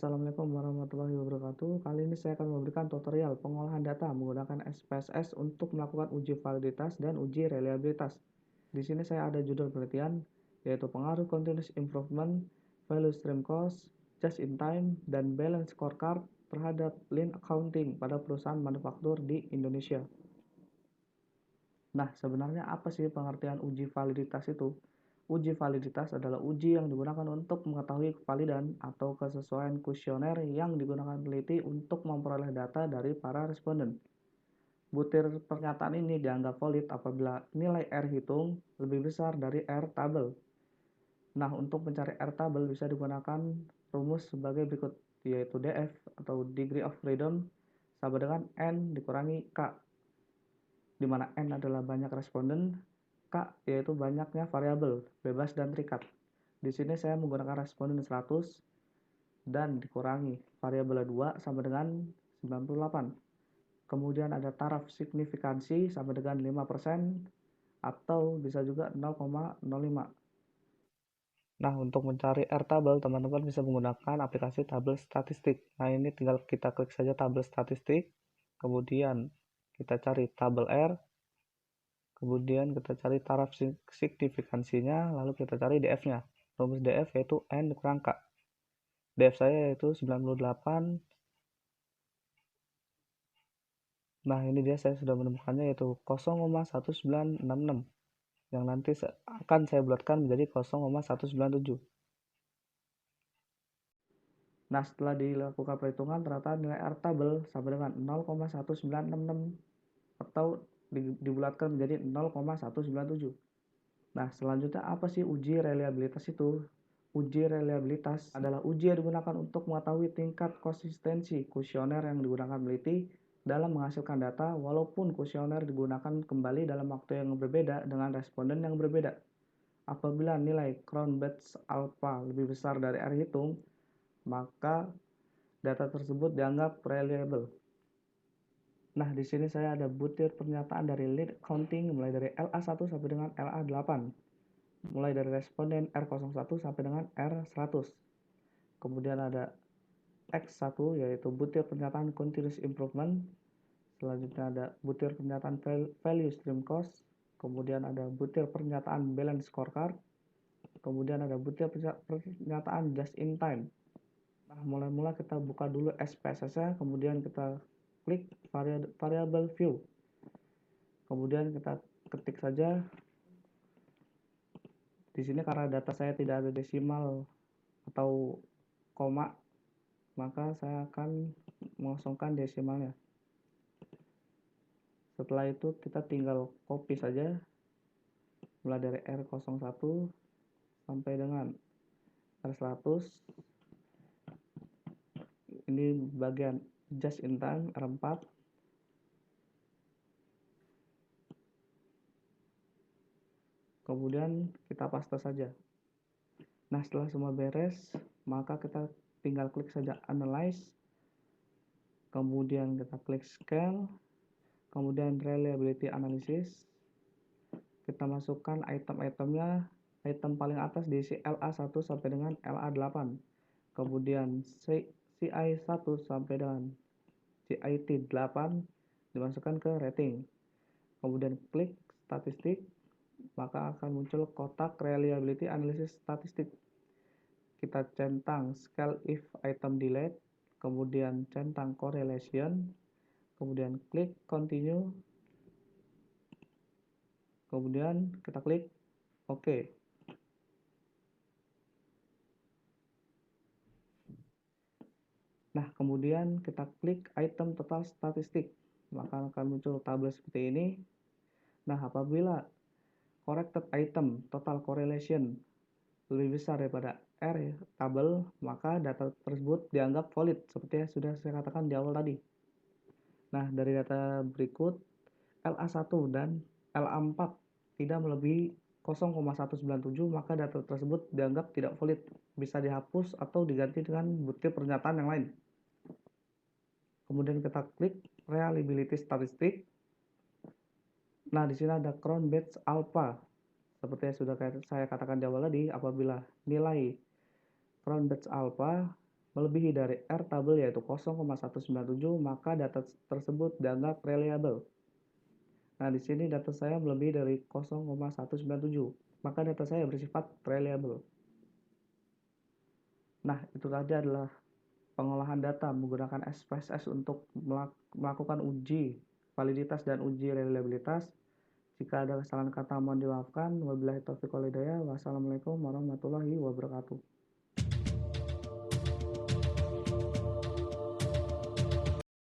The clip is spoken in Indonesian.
Assalamualaikum warahmatullahi wabarakatuh. Kali ini saya akan memberikan tutorial pengolahan data menggunakan SPSS untuk melakukan uji validitas dan uji reliabilitas. Di sini saya ada judul penelitian, yaitu pengaruh continuous improvement, value stream cost, just in time, dan balance scorecard terhadap lean accounting pada perusahaan manufaktur di Indonesia. Nah, sebenarnya apa sih pengertian uji validitas itu? Uji validitas adalah uji yang digunakan untuk mengetahui kevalidan atau kesesuaian kuesioner yang digunakan peneliti untuk memperoleh data dari para responden. Butir pernyataan ini dianggap valid apabila nilai R hitung lebih besar dari R tabel. Nah, untuk mencari R tabel bisa digunakan rumus sebagai berikut, yaitu DF atau degree of freedom sama dengan N dikurangi K, di mana N adalah banyak responden, K yaitu banyaknya variabel, bebas dan terikat. Di sini saya menggunakan responden 100 dan dikurangi variabel 2 sama dengan 98. Kemudian ada taraf signifikansi sama dengan 5% atau bisa juga 0,05. Nah, untuk mencari R tabel, teman-teman bisa menggunakan aplikasi tabel statistik. Nah, ini tinggal kita klik saja tabel statistik, kemudian kita cari tabel R, kemudian kita cari taraf signifikansinya, lalu kita cari DF-nya. Rumus DF yaitu N dikurang K. DF saya yaitu 98. Nah, ini dia saya sudah menemukannya yaitu 0,1966 yang nanti akan saya bulatkan menjadi 0,197. Nah, setelah dilakukan perhitungan ternyata nilai R tabel sama dengan 0,1966 atau dibulatkan menjadi 0,197. Nah, selanjutnya apa sih uji reliabilitas itu? Uji reliabilitas adalah uji yang digunakan untuk mengetahui tingkat konsistensi kuesioner yang digunakan peneliti dalam menghasilkan data walaupun kuesioner digunakan kembali dalam waktu yang berbeda dengan responden yang berbeda. Apabila nilai Cronbach's alpha lebih besar dari R hitung, maka data tersebut dianggap reliable. Nah, di sini saya ada butir pernyataan dari lead accounting mulai dari LA1 sampai dengan LA8. Mulai dari responden R01 sampai dengan R100. Kemudian ada X1 yaitu butir pernyataan continuous improvement. Selanjutnya ada butir pernyataan value stream cost. Kemudian ada butir pernyataan balance scorecard. Kemudian ada butir pernyataan just in time. Nah, mulai-mula kita buka dulu SPSS-nya, kemudian kita klik variable view. Kemudian kita ketik saja. Di sini karena data saya tidak ada desimal atau koma, maka saya akan mengosongkan desimalnya. Setelah itu kita tinggal copy saja mulai dari R01 sampai dengan R100. Ini bagian just in time R4. Kemudian kita paste saja. Nah, setelah semua beres, maka kita tinggal klik saja analyze. Kemudian kita klik scale. Kemudian reliability analysis. Kita masukkan item-itemnya. Item paling atas diisi LA1 sampai dengan LA8. Kemudian CI1 sampai dengan CIT8 dimasukkan ke rating. Kemudian klik statistik, maka akan muncul kotak reliability analysis statistik. Kita centang scale if item delete, kemudian centang correlation, kemudian klik continue, kemudian kita klik OK. Nah, kemudian kita klik item total statistik, maka akan muncul tabel seperti ini. Nah, apabila corrected item total correlation lebih besar daripada R tabel, maka data tersebut dianggap valid seperti yang sudah saya katakan di awal tadi. Nah, dari data berikut LA1 dan LA4 tidak melebihi 0,197, maka data tersebut dianggap tidak valid, bisa dihapus atau diganti dengan butir pernyataan yang lain. Kemudian kita klik reliability statistik. Nah, di sini ada Cronbach's alpha. Seperti yang sudah saya katakan di awal tadi, apabila nilai Cronbach's alpha melebihi dari R tabel yaitu 0,197, maka data tersebut dianggap reliable. Nah, di sini data saya melebihi dari 0,197, maka data saya bersifat reliable. Nah, itu tadi adalah pengolahan data menggunakan SPSS untuk melakukan uji validitas dan uji reliabilitas. Jika ada kesalahan kata mohon dimaafkan. Wabillahi taufiq wal hidayah. Wassalamualaikum warahmatullahi wabarakatuh.